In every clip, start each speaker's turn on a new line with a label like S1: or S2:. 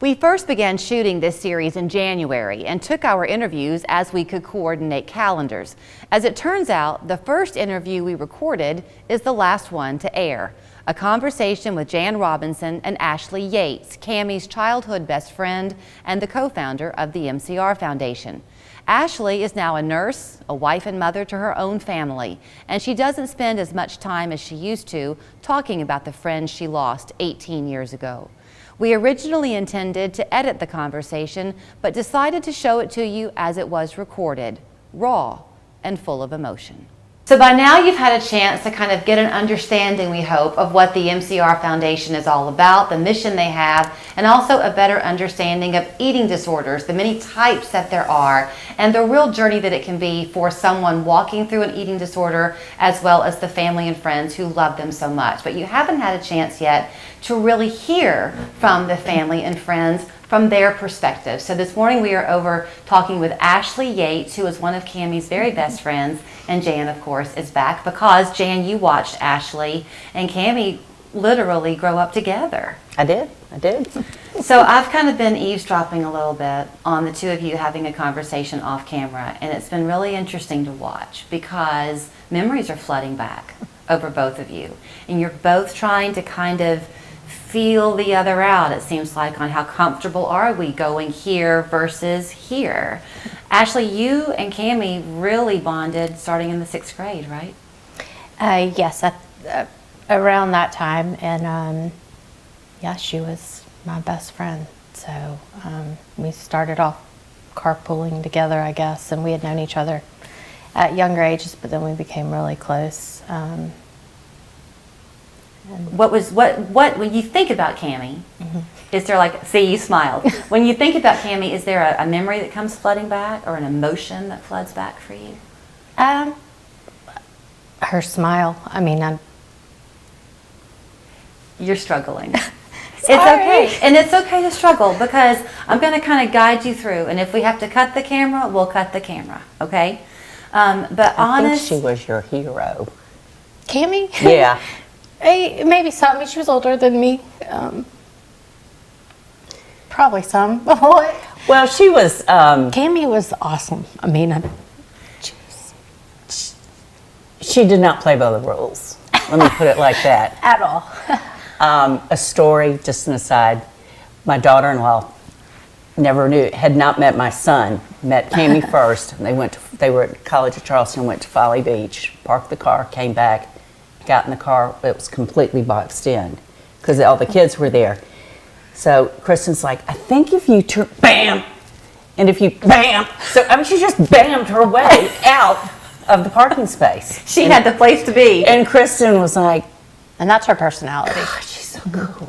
S1: We first began shooting this series in January and took our interviews as we could coordinate calendars. As it turns out, the first interview we recorded is the last one to air. A conversation with Cammy Robinson and Ashley Yates, Cammy's childhood best friend and the co-founder of the MCR Foundation. Ashley is now a nurse, a wife and mother to her own family, and she doesn't spend as much time as she used to talking about the friends she lost 18 years ago. We originally intended to edit the conversation, but decided to show it to you as it was recorded, raw and full of emotion. So by now you've had a chance to kind of get an understanding, we hope, of what the MCR Foundation is all about, the mission they have, and also a better understanding of eating disorders, the many types that there are, and the real journey that it can be for someone walking through an eating disorder, as well as the family and friends who love them so much. But you haven't had a chance yet to really hear from the family and friends from their perspective. So this morning we are over talking with Ashley Yates, who is one of Cammy's very best friends, and Jan, of course, is back because, Jan, you watched Ashley and Cammy literally grow up together.
S2: I did.
S1: So I've kind of been eavesdropping a little bit on the two of you having a conversation off camera, and it's been really interesting to watch because memories are flooding back over both of you, and you're both trying to kind of feel the other out, it seems like, on how comfortable are we going here versus here. Ashley, you and Cammy really bonded starting in the 6th grade, right?
S3: Yes, around that time, and yeah, she was my best friend. So we started off carpooling together, I guess, and we had known each other at younger ages, but then we became really close.
S1: What when you think about Cammy, is there like, see, you smiled. When you think about Cammy, is there a memory that comes flooding back or an emotion that floods back for you?
S3: Her smile. I mean,
S1: you're struggling. It's okay. And it's okay to struggle because I'm going to kind of guide you through. And if we have to cut the camera, we'll cut the camera. Okay? But
S2: I think she was your hero.
S3: Cammy?
S2: Yeah.
S3: Maybe some. I mean, she was older than me. Probably some.
S2: Well, she was.
S3: Cammy was awesome. I mean,
S2: she did not play by the rules. Let me put it like that.
S3: At all.
S2: A story, just an aside. My daughter-in-law had not met my son. Met Cammy first. And they were at College of Charleston. Went to Folly Beach. Parked the car. Came back. Got in the car, it was completely boxed in because all the kids were there. So Kristen's like, I think if you turn, bam, and if you, bam. So I mean, she just bammed her way out of the parking space.
S1: She had the place to be.
S2: And Kristen was like,
S3: and that's her personality.
S2: God, she's so cool.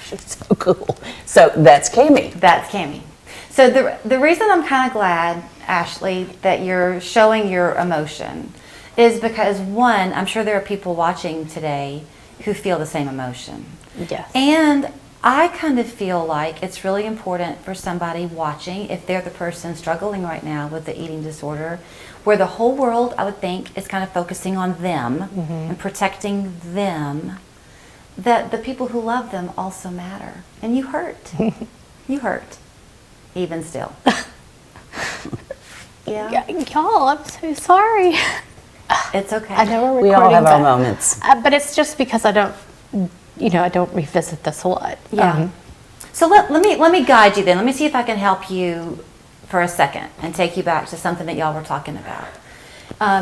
S2: She's so cool. So that's Cammy.
S1: That's Cammy. So the reason I'm kind of glad, Ashley, that you're showing your emotion is because, one, I'm sure there are people watching today who feel the same emotion.
S3: Yes.
S1: And I kind of feel like it's really important for somebody watching, if they're the person struggling right now with the eating disorder, where the whole world, I would think, is kind of focusing on them and protecting them, that the people who love them also matter. And you hurt. You hurt. Even still. Yeah.
S3: Y'all, I'm so sorry.
S1: It's okay.
S3: I know we're recording.
S2: We all have our moments.
S3: But it's just because I don't revisit this a lot.
S1: Yeah. So let me guide you then. Let me see if I can help you for a second and take you back to something that y'all were talking about.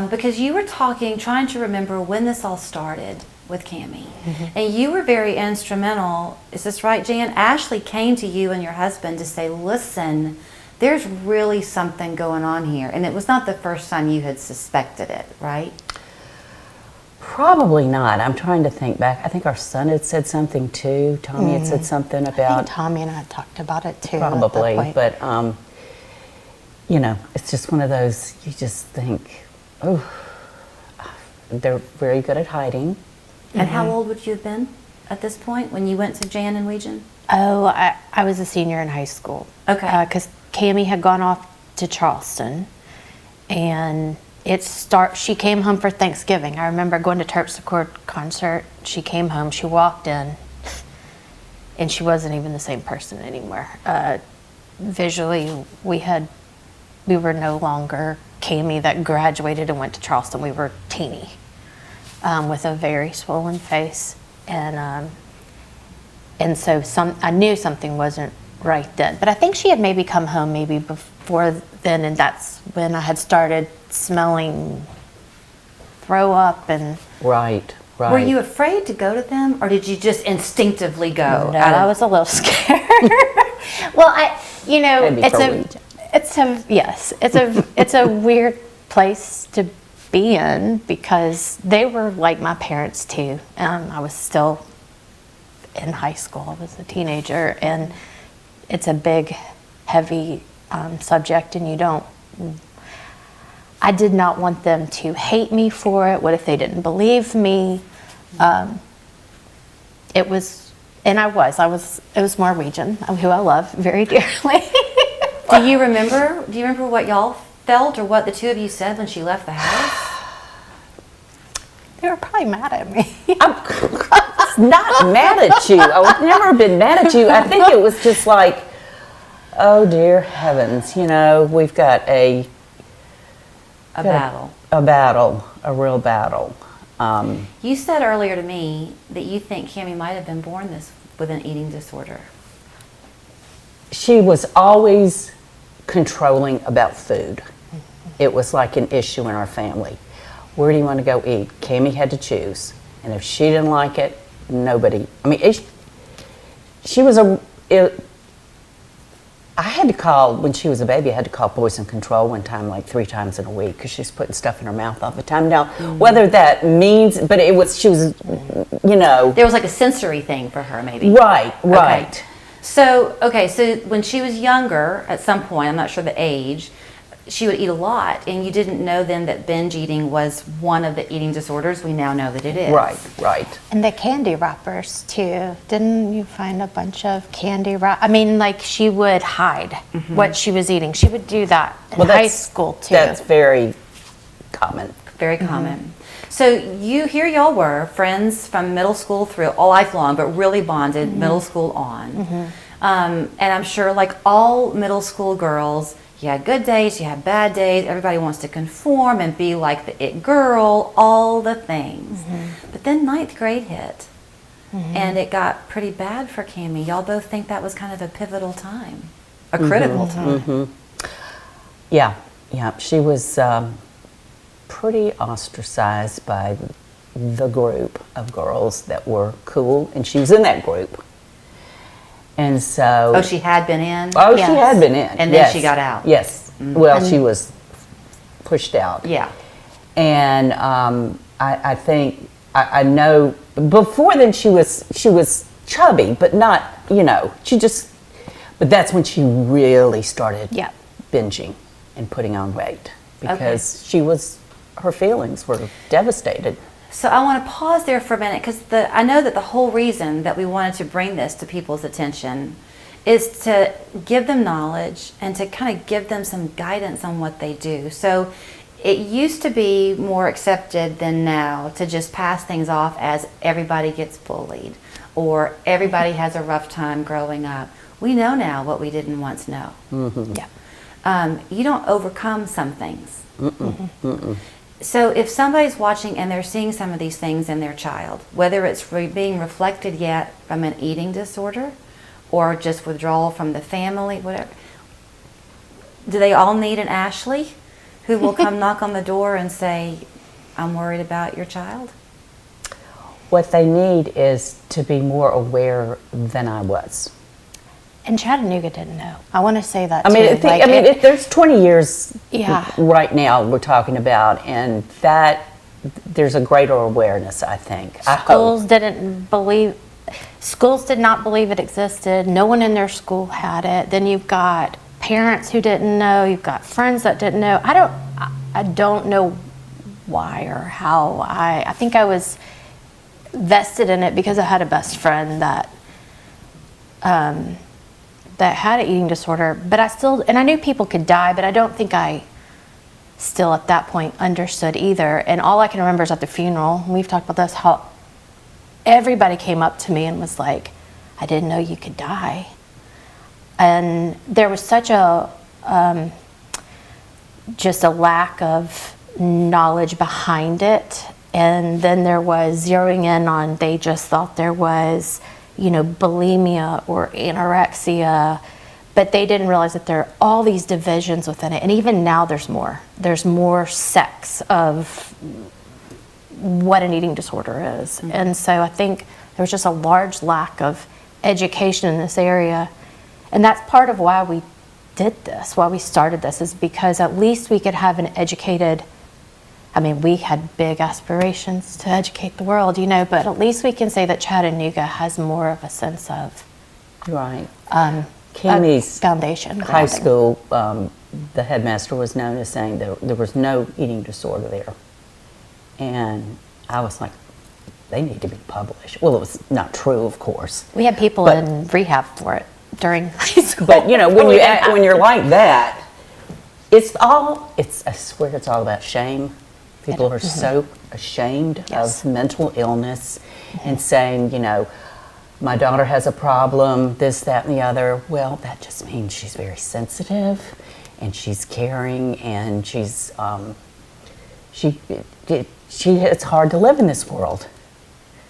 S1: Because you were trying to remember when this all started with Cammy. And you were very instrumental. Is this right, Jan? Ashley came to you and your husband to say, listen, there's really something going on here. And it was not the first time you had suspected it, right?
S2: Probably not. I'm trying to think back. I think our son had said something too. Tommy had said something about.
S3: I think Tommy and I talked about it too.
S2: Probably, but it's just one of those. You just think, oh, they're very good at hiding.
S1: And how old would you have been at this point when you went to Jan and Weejan?
S3: Oh, I was a senior in high school.
S1: Okay.
S3: Because Cammy had gone off to Charleston, and she came home for Thanksgiving. I remember going to Terpsichore concert. She came home. She walked in, and she wasn't even the same person anymore. Visually, we were no longer Cammy that graduated and went to Charleston. We were teeny, with a very swollen face, and so I knew something wasn't right then. But I think she had maybe come home maybe before then, and that's when I had started smelling throw up and.
S2: Right.
S1: Were you afraid to go to them, or did you just instinctively go?
S3: No, I was a little scared. Well, it's a weird place to be in because they were like my parents too. I was still in high school. I was a teenager, and it's a big, heavy subject, and I did not want them to hate me for it. What if they didn't believe me? It was Norwegian, who I love very dearly.
S1: Do you remember what y'all felt or what the two of you said when she left the house?
S3: They were probably mad at me.
S2: I'm not mad at you. I would never have been mad at you. I think it was just like, oh dear heavens, we've got a real battle.
S1: You said earlier to me that you think Cammy might have been born with an eating disorder.
S2: She was always controlling about food. It was like an issue in our family. Where do you want to go eat? Cammy had to choose. And if she didn't like it, nobody. She was I had to call, when she was a baby, I had to call poison control one time, like 3 times in a week, because she's putting stuff in her mouth all the time. Now, whether that means, but she was,
S1: There was like a sensory thing for her, maybe.
S2: Right.
S1: Okay. So when she was younger, at some point, I'm not sure the age, she would eat a lot, and you didn't know then that binge eating was one of the eating disorders. We now know that it is.
S2: Right.
S3: And the candy wrappers too. Didn't you find a bunch of candy she would hide what she was eating. She would do that in high school too.
S2: That's very common.
S1: Very common. So here y'all were, friends from middle school through all lifelong, but really bonded middle school on. And I'm sure like all middle school girls, you had good days, you had bad days, everybody wants to conform and be like the it girl, all the things. But then 9th grade hit, and it got pretty bad for Cammy. Y'all both think that was kind of a pivotal time, a critical time.
S2: Yeah, she was pretty ostracized by the group of girls that were cool, and she was in that group. And so...
S1: Oh, she had been in?
S2: Oh, yes. She had been in.
S1: And then she got out?
S2: Yes. Well, she was pushed out.
S1: Yeah.
S2: And I think, I know, before then she was chubby, but not, but that's when she really started binging and putting on weight. Because her feelings were devastated.
S1: So I want to pause there for a minute, because I know that the whole reason that we wanted to bring this to people's attention is to give them knowledge and to kind of give them some guidance on what they do. So it used to be more accepted than now to just pass things off as everybody gets bullied or everybody has a rough time growing up. We know now what we didn't once know. Yeah. You don't overcome some things. So if somebody's watching and they're seeing some of these things in their child, whether it's being reflected yet from an eating disorder or just withdrawal from the family, whatever, do they all need an Ashley who will come knock on the door and say, I'm worried about your child?
S2: What they need is to be more aware than I was.
S3: And Chattanooga didn't know. I want to say that
S2: too. There's 20 years right now we're talking about, and that there's a greater awareness, I think.
S3: Schools did not believe it existed. No one in their school had it. Then you've got parents who didn't know. You've got friends that didn't know. I don't know why or how. I think I was vested in it because I had a best friend that had an eating disorder, but I knew people could die, but I don't think I still at that point understood either. And all I can remember is at the funeral, we've talked about this, how everybody came up to me and was like, I didn't know you could die. And there was such a, just a lack of knowledge behind it. And then there was zeroing in on, they just thought there was, bulimia or anorexia, but they didn't realize that there are all these divisions within it. And even now there's more. There's more sects of what an eating disorder is. Mm-hmm. And so I think there was just a large lack of education in this area. And that's part of why we did this, why we started this, is because at least we could have an educated, we had big aspirations to educate the world, but at least we can say that Chattanooga has more of a sense of
S2: Cammy's
S3: foundation.
S2: High school, the headmaster was known as saying there was no eating disorder there. And I was like, they need to be published. Well, it was not true, of course.
S3: We had people in rehab for it during high school.
S2: But when you're like that, I swear it's all about shame. People are so ashamed of mental illness and saying, my daughter has a problem, this, that, and the other. Well, that just means she's very sensitive and she's caring and she's, it's hard to live in this world.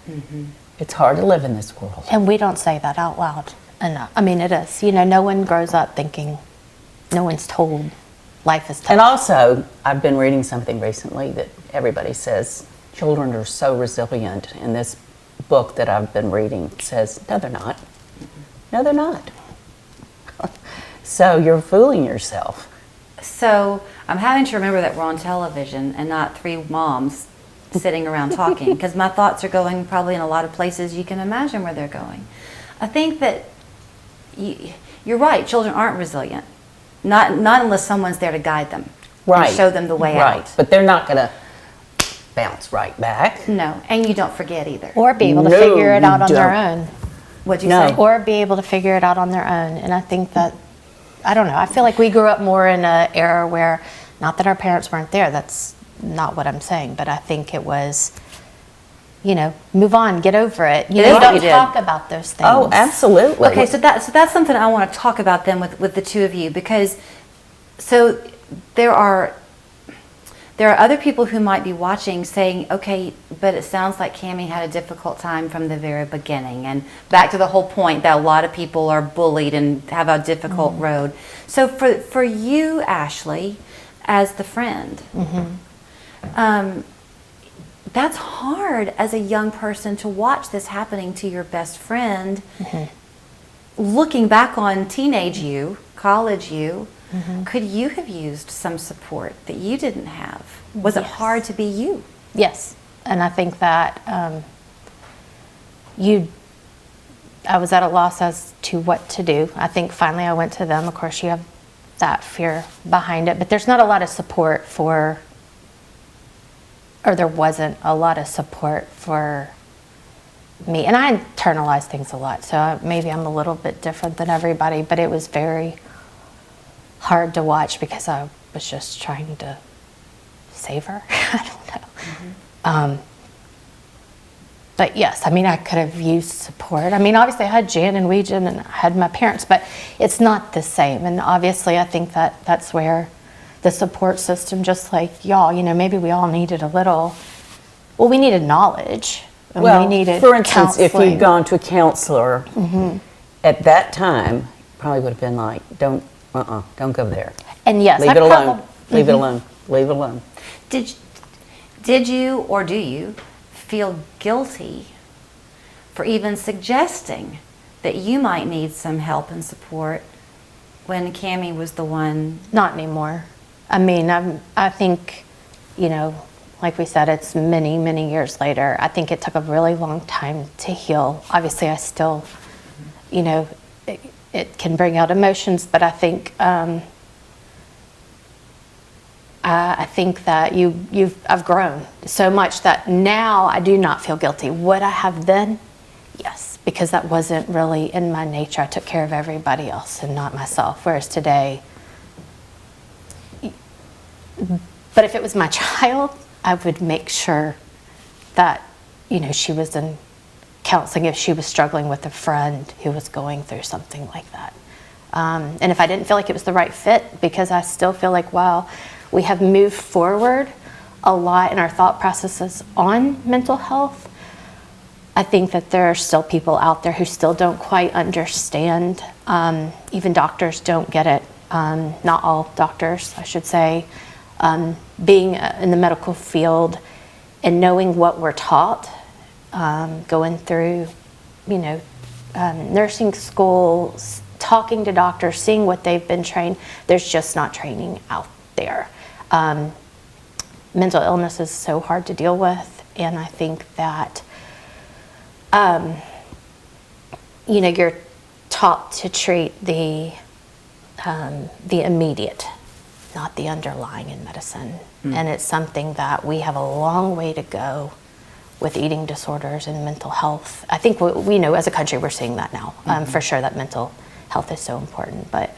S2: Mm-hmm. It's hard to live in this world.
S3: And we don't say that out loud enough. It is. No one grows up thinking, no one's told life is tough.
S2: And also, I've been reading something recently that everybody says children are so resilient. And this book that I've been reading says, no, they're not. No, they're not. So you're fooling yourself.
S1: So I'm having to remember that we're on television and not three moms sitting around talking, because my thoughts are going probably in a lot of places you can imagine where they're going. I think that you're right, children aren't resilient. Not unless someone's there to guide them and show them the way out.
S2: But they're not going to bounce right back.
S1: No, and you don't forget either.
S3: Or be able to figure it out on their own.
S1: What'd you say?
S3: Or be able to figure it out on their own. And I think that, I don't know, I feel like we grew up more in an era where, not that our parents weren't there, that's not what I'm saying, but I think it was, move on, get over it. Don't talk about those things.
S2: Oh, absolutely.
S1: Okay, so that's something I want to talk about then with the two of you, because there are other people who might be watching saying, okay, but it sounds like Cammy had a difficult time from the very beginning, and back to the whole point that a lot of people are bullied and have a difficult road. So for you, Ashley, as the friend, that's hard as a young person to watch this happening to your best friend. Looking back on teenage you, college you, could you have used some support that you didn't have? Was it hard to be you?
S3: Yes, and I think that I was at a loss as to what to do. I think finally I went to them. Of course, you have that fear behind it, but there's not a lot of support there wasn't a lot of support for me. And I internalize things a lot, so maybe I'm a little bit different than everybody, but it was very hard to watch because I was just trying to save her. I don't know. But yes, I could have used support. Obviously I had Jan and Weejan and I had my parents, but it's not the same. And obviously I think that that's where the support system, just like y'all, maybe we all needed a little, we needed knowledge. And we needed
S2: for instance,
S3: counseling.
S2: If you'd gone to a counselor at that time, probably would have been like, don't go there.
S3: And yes,
S2: leave it alone. Leave it alone. Leave it alone.
S1: Did you or do you feel guilty for even suggesting that you might need some help and support when Cammy was the one?
S3: Not anymore. I think, like we said, it's many, many years later. I think it took a really long time to heal. Obviously, I still, it can bring out emotions, but I think that I've grown so much that now I do not feel guilty. Would I have then? Yes, because that wasn't really in my nature. I took care of everybody else and not myself. Whereas today, but if it was my child, I would make sure that, she was in counseling if she was struggling with a friend who was going through something like that. And if I didn't feel like it was the right fit, because I still feel like while we have moved forward a lot in our thought processes on mental health, I think that there are still people out there who still don't quite understand. Even doctors don't get it. Not all doctors, I should say. Being in the medical field and knowing what we're taught, going through, nursing school, talking to doctors, seeing what they've been trained, there's just not training out there. Mental illness is so hard to deal with, and I think that you're taught to treat the immediate, not the underlying in medicine. And it's something that we have a long way to go with eating disorders and mental health. I think we know as a country we're seeing that now, for sure, that mental health is so important, but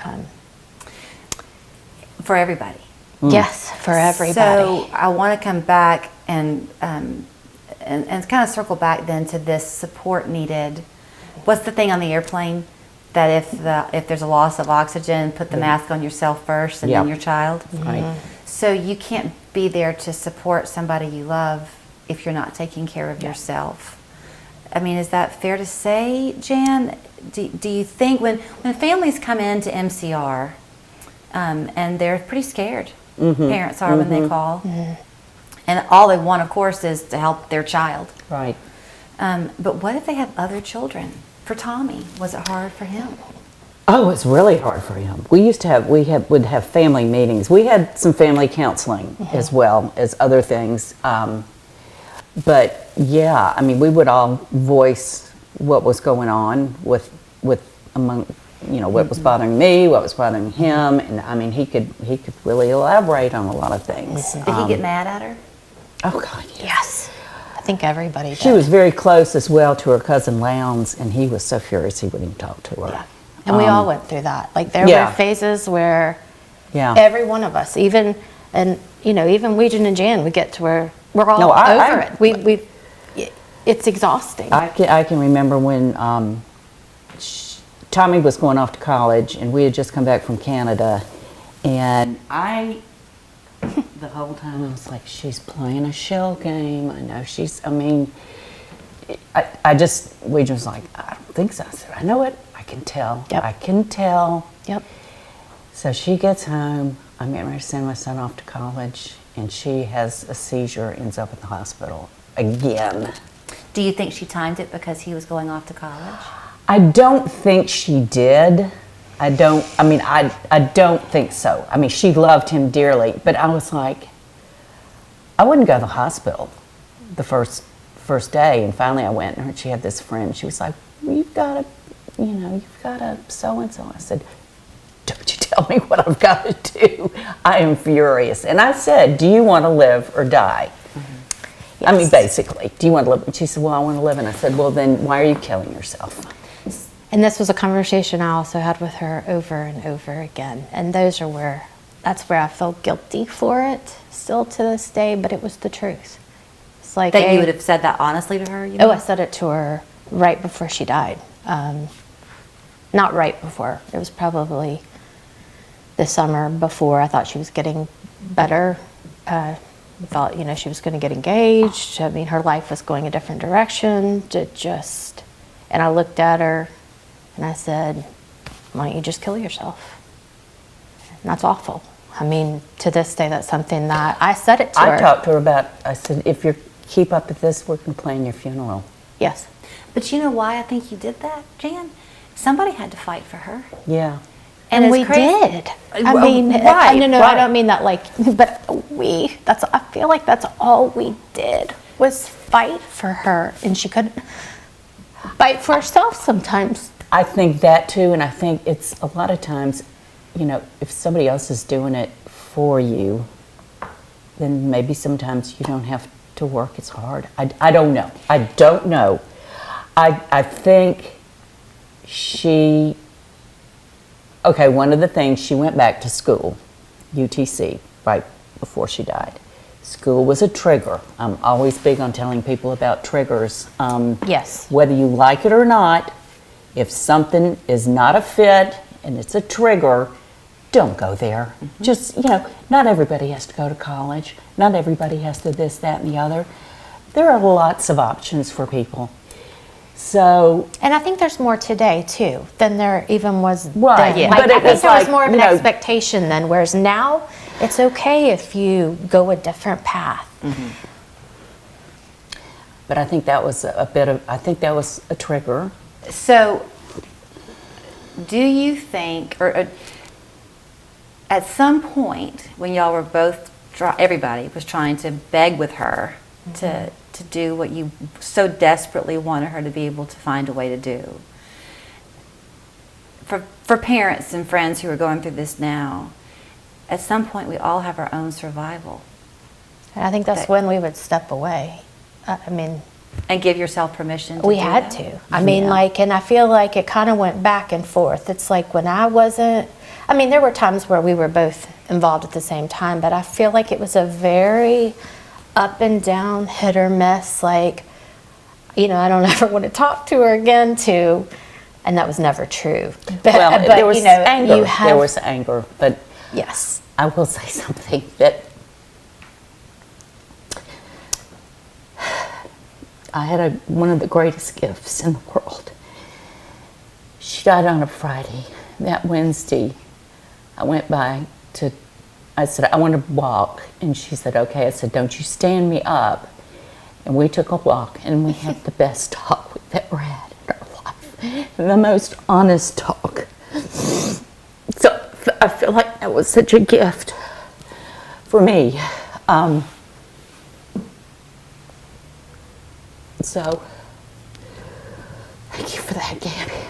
S1: For everybody.
S3: yes, for everybody.
S1: So I want to come back and kind of circle back then to this support needed. What's the thing on the airplane that if there's a loss of oxygen, put the mask on yourself first and then your child?
S2: Right.
S1: So you can't be there to support somebody you love if you're not taking care of yourself. I mean, is that fair to say, Jan? Do you think when families come into MCR and they're pretty scared, parents are when they call, and all they want, of course, is to help their child.
S2: Right.
S1: But what if they have other children? For Tommy, was it hard for him?
S2: Oh, it's really hard for him. We would have family meetings. We had some family counseling as well as other things. But yeah, I mean, we would all voice what was going on with among, what was bothering me, what was bothering him, and I mean, he could really elaborate on a lot of things.
S1: Did he get mad at her?
S2: Oh God,
S3: yes, I think everybody did.
S2: She was very close as well to her cousin Lowndes, and he was so furious he wouldn't even talk to her.
S3: Yeah. And we all went through that. Like there were phases where every one of us, even Weejan and Jan, we get to where we're all over it. It's exhausting.
S2: I can remember when Tommy was going off to college, and we had just come back from Canada, and the whole time I was like, she's playing a shell game. I know Weejan was like, I don't think so. I said, I know it. I can tell.
S3: Yep.
S2: I can tell.
S3: Yep.
S2: So she gets home. I'm getting ready to send my son off to college, and she has a seizure, ends up in the hospital again.
S1: Do you think she timed it because he was going off to college?
S2: I don't think she did. I don't think so. I mean, she loved him dearly, but I was like, I wouldn't go to the hospital the first day, and finally I went, and she had this friend. She was like, well, you've got a so-and-so. I said, don't you tell me what I've got to do. I am furious. And I said, do you want to live or die? Yes. I mean, basically, do you want to live? And she said, well, I want to live. And I said, well, then why are you killing yourself?
S3: And this was a conversation I also had with her over and over again. And that's where I feel guilty for it still to this day, but it was the truth. It's like
S1: that you would have said that honestly to her?
S3: Oh, I said it to her right before she died. Not right before. It was probably the summer before. I thought she was getting better. I thought, she was going to get engaged. I mean, her life was going a different direction. And I looked at her and I said, why don't you just kill yourself? And that's awful. I mean, to this day, that's something that I said it to her.
S2: I talked to her about, I said, if you keep up with this, we're going to plan your funeral.
S3: Yes.
S1: But you know why I think you did that, Jan? Somebody had to fight for her.
S2: Yeah.
S3: And we did. I mean,
S1: right,
S3: no,
S1: right.
S3: I don't mean that but I feel like that's all we did was fight for her, and she couldn't fight for herself sometimes.
S2: I think that too, and I think it's a lot of times, if somebody else is doing it for you, then maybe sometimes you don't have to work as hard. I don't know. I don't know. I think one of the things, she went back to school, UTC, right before she died. School was a trigger. I'm always big on telling people about triggers.
S3: Yes.
S2: Whether you like it or not, if something is not a fit and it's a trigger, don't go there. Just, not everybody has to go to college. Not everybody has to this, that, and the other. There are lots of options for people. So,
S3: And I think there's more today too than there even was
S2: Right,
S3: then.
S2: yeah.
S3: Like,
S2: But
S3: I
S2: it
S3: think
S2: was
S3: there was
S2: like,
S3: more of an expectation then, whereas now it's okay if you go a different path.
S2: but I think that was I think that was a trigger.
S1: So, do you think, or at some point when y'all were both, everybody was trying to beg with her to do what you so desperately wanted her to be able to find a way to do, for parents and friends who are going through this now, at some point we all have our own survival.
S3: And I think that's when we would step away. I mean,
S1: And give yourself permission to
S3: we
S1: do
S3: had
S1: that?
S3: to. I mean, and I feel like it kind of went back and forth. It's like when I wasn't, there were times where we were both involved at the same time, but I feel like it was a very up and down, hit or miss. Like, I don't ever want to talk to her again, and that was never true. But,
S2: Well, there was anger.
S3: You have,
S2: there was anger, but
S3: yes.
S2: I will say something that I had one of the greatest gifts in the world. She died on a Friday. That Wednesday, I went by I said, I want to walk. And she said, okay. I said, don't you stand me up. And we took a walk, and we had the best talk we've ever had in our life. The most honest talk. So I feel like that was such a gift for me. So, thank you for that, Gabby.